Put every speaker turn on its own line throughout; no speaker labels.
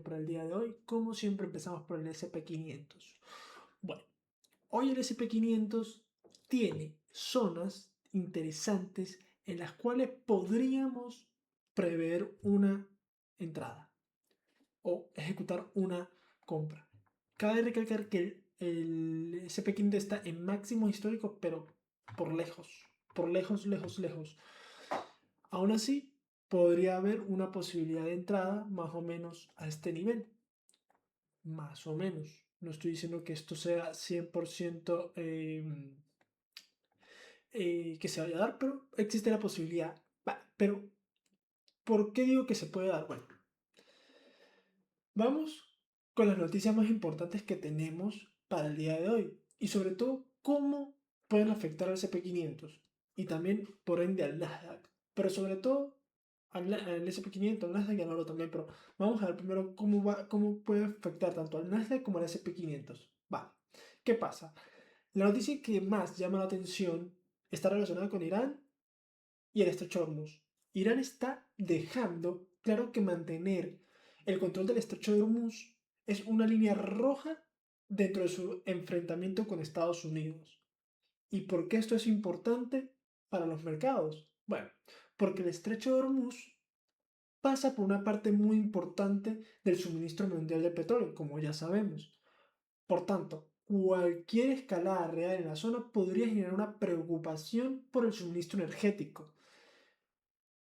para el día de hoy. Como siempre empezamos por el SP500. Bueno, hoy el SP500 tiene zonas interesantes en las cuales podríamos prever una entrada o ejecutar una compra. Cabe recalcar que el SP500 está en máximos históricos, pero por lejos, lejos. Aún así, podría haber una posibilidad de entrada más o menos a este nivel. Más o menos. No estoy diciendo que esto sea 100% que se vaya a dar, pero existe la posibilidad. Pero, ¿por qué digo que se puede dar? Bueno, vamos con las noticias más importantes que tenemos para el día de hoy. Y sobre todo, cómo pueden afectar al SP500 y también, por ende, al Nasdaq. Pero sobre todo, al SP500, al Nasdaq y al oro también. Pero vamos a ver primero cómo puede afectar tanto al Nasdaq como al SP500. Va, ¿qué pasa? La noticia que más llama la atención está relacionada con Irán y el estrecho de Hormuz. Irán está dejando claro que mantener el control del estrecho de Hormuz es una línea roja dentro de su enfrentamiento con Estados Unidos. ¿Y por qué esto es importante para los mercados? Bueno, porque el estrecho de Hormuz pasa por una parte muy importante del suministro mundial de petróleo, como ya sabemos. Por tanto, cualquier escalada real en la zona podría generar una preocupación por el suministro energético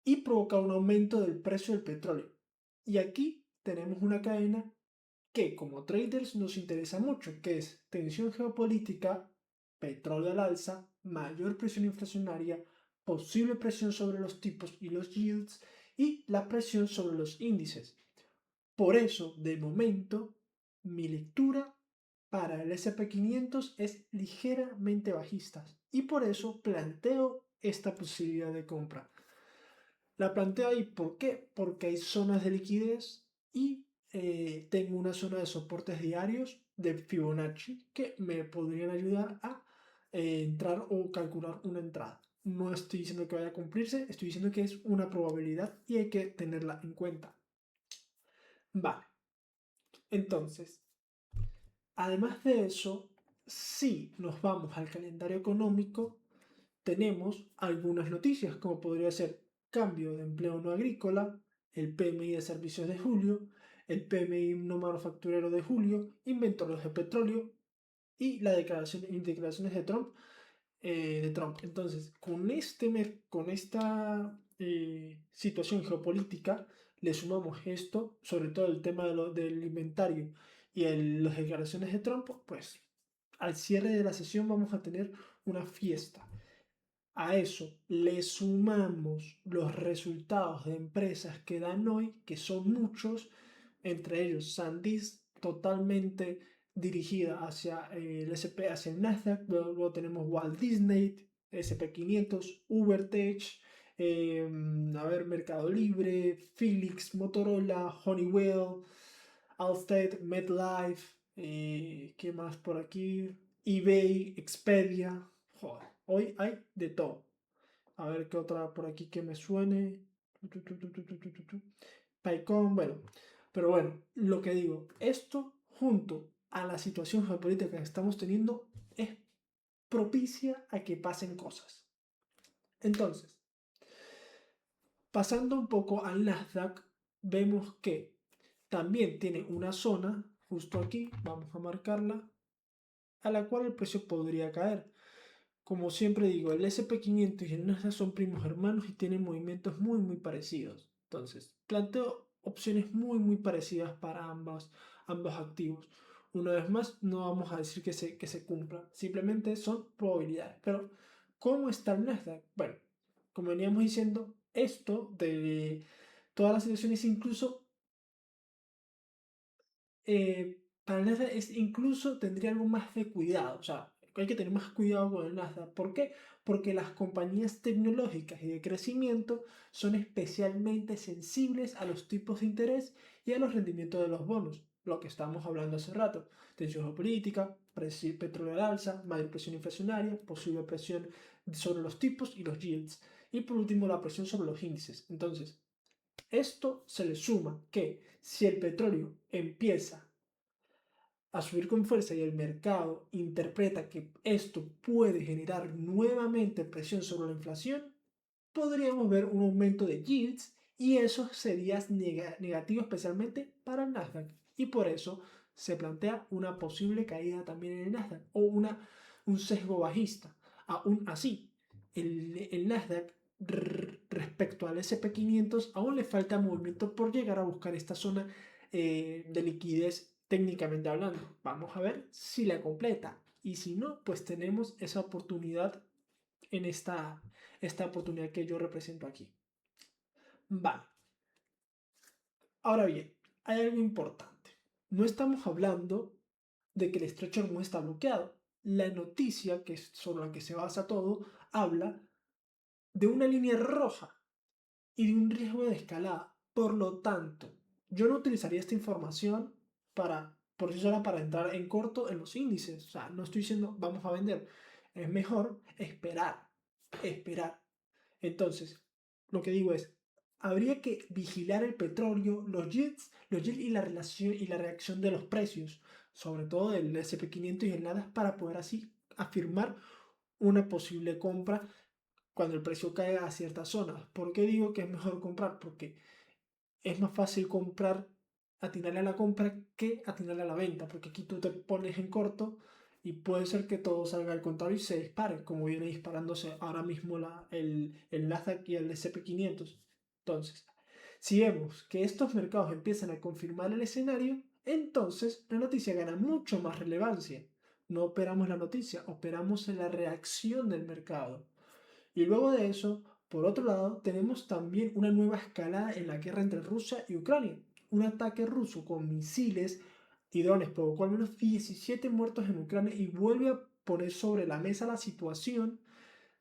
y provocar un aumento del precio del petróleo. Y aquí tenemos una cadena que como traders nos interesa mucho, que es tensión geopolítica, petróleo al alza, mayor presión inflacionaria, posible presión sobre los tipos y los yields y la presión sobre los índices. Por eso, de momento, mi lectura para el SP500 es ligeramente bajista y por eso planteo esta posibilidad de compra. La planteo ahí, ¿por qué? Porque hay zonas de liquidez y tengo una zona de soportes diarios de Fibonacci que me podrían ayudar a entrar o calcular una entrada. No estoy diciendo que vaya a cumplirse, estoy diciendo que es una probabilidad y hay que tenerla en cuenta. Vale, entonces, además de eso, si nos vamos al calendario económico, tenemos algunas noticias, como podría ser cambio de empleo no agrícola, el PMI de servicios de julio, el PMI no manufacturero de julio, inventarios de petróleo y las declaraciones de Trump. Entonces, con esta situación geopolítica, le sumamos esto, sobre todo el tema del inventario y las declaraciones de Trump, pues al cierre de la sesión vamos a tener una fiesta. A eso le sumamos los resultados de empresas que dan hoy, que son muchos, entre ellos SanDisk, totalmente dirigida hacia el SP, hacia el Nasdaq. Luego tenemos Walt Disney, SP500, UberTech, Mercado Libre, Philips, Motorola, Honeywell, Alsted, MetLife, ¿qué más por aquí? eBay, Expedia. Joder, hoy hay de todo. A ver qué otra por aquí que me suene. PyCon, bueno. Pero bueno, lo que digo, esto junto a la situación geopolítica que estamos teniendo es propicia a que pasen cosas. Entonces, pasando un poco al Nasdaq, vemos que también tiene una zona, justo aquí, vamos a marcarla, a la cual el precio podría caer. Como siempre digo, el SP500 y el Nasdaq son primos hermanos y tienen movimientos muy parecidos. Entonces, planteo opciones muy parecidas para ambos activos. Una vez más, no vamos a decir que se cumplan, simplemente son probabilidades. Pero, ¿cómo está el Nasdaq? Bueno, como veníamos diciendo, esto de todas las situaciones incluso para el Nasdaq incluso tendría algo más de cuidado, o sea, hay que tener más cuidado con el Nasdaq. ¿Por qué? Porque las compañías tecnológicas y de crecimiento son especialmente sensibles a los tipos de interés y a los rendimientos de los bonos, lo que estábamos hablando hace rato. Tensión geopolítica, petróleo al alza, mayor presión inflacionaria, posible presión sobre los tipos y los yields. Y por último, la presión sobre los índices. Entonces, Esto se le suma que si el petróleo empieza a subir con fuerza y el mercado interpreta que esto puede generar nuevamente presión sobre la inflación, podríamos ver un aumento de yields y eso sería negativo especialmente para el Nasdaq. Y por eso se plantea una posible caída también en el Nasdaq o un sesgo bajista. Aún así, el Nasdaq respecto al SP500 aún le falta movimiento por llegar a buscar esta zona de liquidez técnicamente hablando. Vamos a ver si la completa. Y si no, pues tenemos esa oportunidad en esta oportunidad que yo represento aquí. Vale. Ahora bien, hay algo importante. No estamos hablando de que el estrecho de Hormuz está bloqueado. La noticia que es sobre la que se basa todo habla de una línea roja y de un riesgo de escalada. Por lo tanto, yo no utilizaría esta información por sí sola para entrar en corto en los índices. O sea, no estoy diciendo vamos a vender. Es mejor esperar. Entonces, lo que digo es, habría que vigilar el petróleo, los yields y la relación y la reacción de los precios, sobre todo del SP500 y el NADAX, para poder así afirmar una posible compra cuando el precio caiga a ciertas zonas. ¿Por qué digo que es mejor comprar? Porque es más fácil comprar, atinarle a la compra que atinarle a la venta, porque aquí tú te pones en corto y puede ser que todo salga al contrario y se dispare, como viene disparándose ahora mismo el Nasdaq y el S&P 500. Entonces, si vemos que estos mercados empiezan a confirmar el escenario, entonces la noticia gana mucho más relevancia. No operamos la noticia, operamos en la reacción del mercado. Y luego de eso, por otro lado, tenemos también una nueva escalada en la guerra entre Rusia y Ucrania. Un ataque ruso con misiles y drones provocó al menos 17 muertos en Ucrania y vuelve a poner sobre la mesa la situación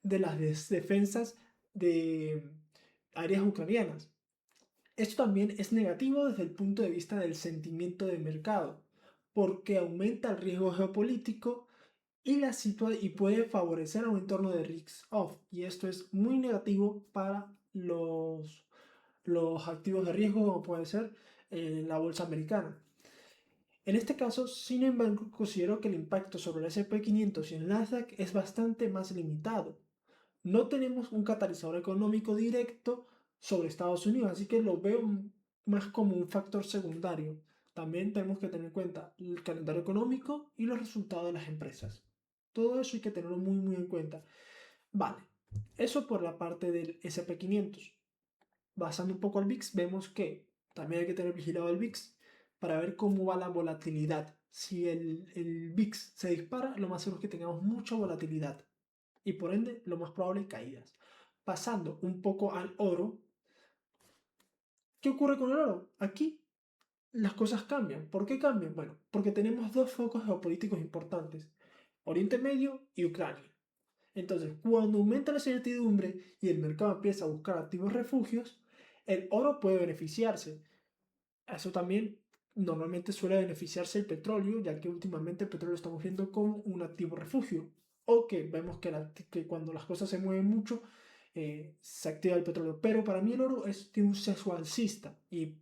de las defensas de áreas ucranianas. Esto también es negativo desde el punto de vista del sentimiento de mercado, porque aumenta el riesgo geopolítico y puede favorecer a un entorno de risk-off. Y esto es muy negativo para los activos de riesgo, como puede ser la bolsa americana. En este caso, sin embargo, considero que el impacto sobre el S&P 500 y el Nasdaq es bastante más limitado. No tenemos un catalizador económico directo sobre Estados Unidos, así que lo veo más como un factor secundario. También tenemos que tener en cuenta el calendario económico y los resultados de las empresas. Todo eso hay que tenerlo muy en cuenta. Vale, eso por la parte del SP 500. Basando un poco al VIX, vemos que también hay que tener vigilado el VIX para ver cómo va la volatilidad. Si el VIX se dispara, lo más seguro es que tengamos mucha volatilidad y por ende lo más probable caídas. Pasando un poco al oro, ¿qué ocurre con el oro? Aquí las cosas cambian. ¿Por qué cambian? Bueno, porque tenemos dos focos geopolíticos importantes, Oriente Medio y Ucrania. Entonces, cuando aumenta la incertidumbre y el mercado empieza a buscar activos refugios, el oro puede beneficiarse. Eso también normalmente suele beneficiarse el petróleo, ya que últimamente el petróleo lo estamos viendo como un activo refugio. O que vemos que cuando las cosas se mueven mucho, se activa el petróleo. Pero para mí el oro tiene un sesgo alcista. Y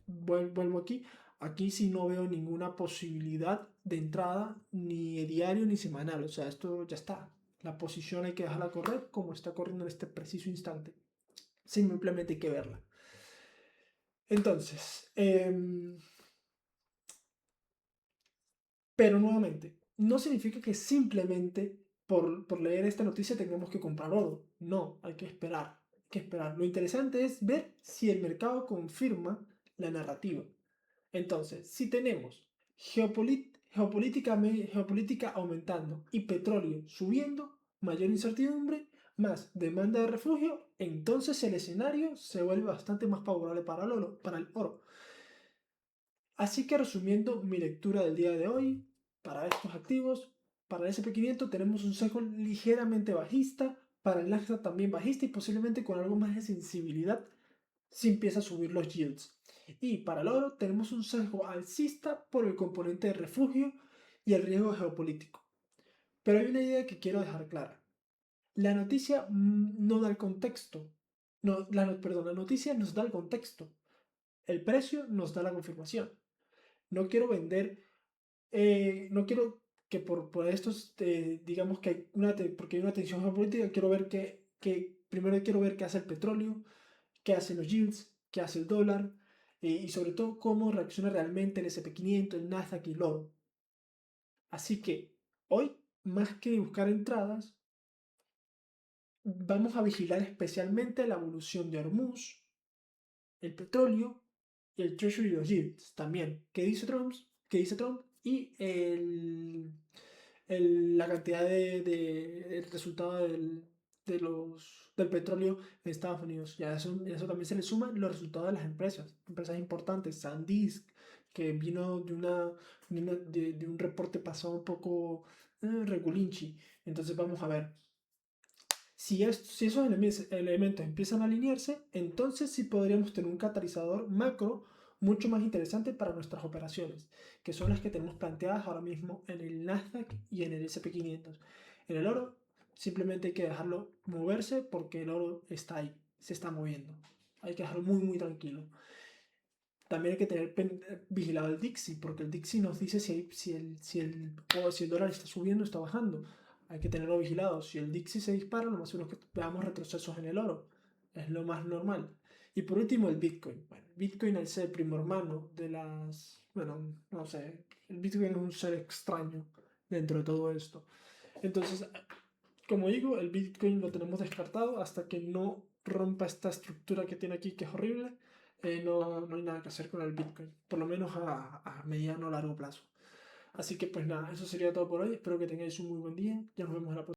vuelvo aquí. Aquí sí no veo ninguna posibilidad de entrada, ni diario ni semanal. O sea, esto ya está. La posición hay que dejarla correr como está corriendo en este preciso instante. Simplemente hay que verla. Entonces, pero nuevamente, no significa que simplemente por leer esta noticia tengamos que comprar oro. No, hay que esperar. Hay que esperar. Lo interesante es ver si el mercado confirma la narrativa. Entonces, si tenemos geopolítica aumentando y petróleo subiendo, mayor incertidumbre, más demanda de refugio, entonces el escenario se vuelve bastante más favorable para el oro. Así que resumiendo mi lectura del día de hoy, para estos activos, para el SP 500 tenemos un sesgo ligeramente bajista, para el Nasdaq también bajista y posiblemente con algo más de sensibilidad si empieza a subir los yields. Y para el oro tenemos un sesgo alcista por el componente de refugio y el riesgo geopolítico. Pero hay una idea que quiero dejar clara. La noticia no da el contexto, No, perdón, la noticia nos da el contexto. El precio nos da la confirmación. No quiero vender, no quiero que por estos, digamos que hay porque hay una tensión geopolítica, quiero ver primero quiero ver qué hace el petróleo, qué hacen los yields, qué hace el dólar, y sobre todo cómo reacciona realmente el SP500, el Nasdaq y el oro. Así que hoy, más que buscar entradas, vamos a vigilar especialmente la evolución de Hormuz, el petróleo y el Treasury y los yields también. ¿Qué dice Trump? Y la cantidad el resultado del petróleo en Estados Unidos. Ya eso también se le suman los resultados de las empresas importantes. SanDisk, que vino de un reporte pasado un poco regulinchi. Entonces vamos a ver. Si esos elementos empiezan a alinearse, entonces sí podríamos tener un catalizador macro mucho más interesante para nuestras operaciones, que son las que tenemos planteadas ahora mismo en el Nasdaq y en el SP500. En el oro, simplemente hay que dejarlo moverse porque el oro está ahí, se está moviendo. Hay que dejarlo muy, muy tranquilo. También hay que tener vigilado el Dixie, porque el Dixie nos dice si el dólar está subiendo o está bajando. Hay que tenerlo vigilado. Si el Dixie se dispara, lo más seguro es que veamos retrocesos en el oro. Es lo más normal. Y por último, el Bitcoin. Bueno, Bitcoin al ser primo hermano de las... Bueno, no sé. El Bitcoin es un ser extraño dentro de todo esto. Entonces, como digo, el Bitcoin lo tenemos descartado hasta que no rompa esta estructura que tiene aquí, que es horrible. No hay nada que hacer con el Bitcoin, por lo menos a mediano o largo plazo. Así que pues nada, eso sería todo por hoy. Espero que tengáis un muy buen día. Ya nos vemos en la próxima.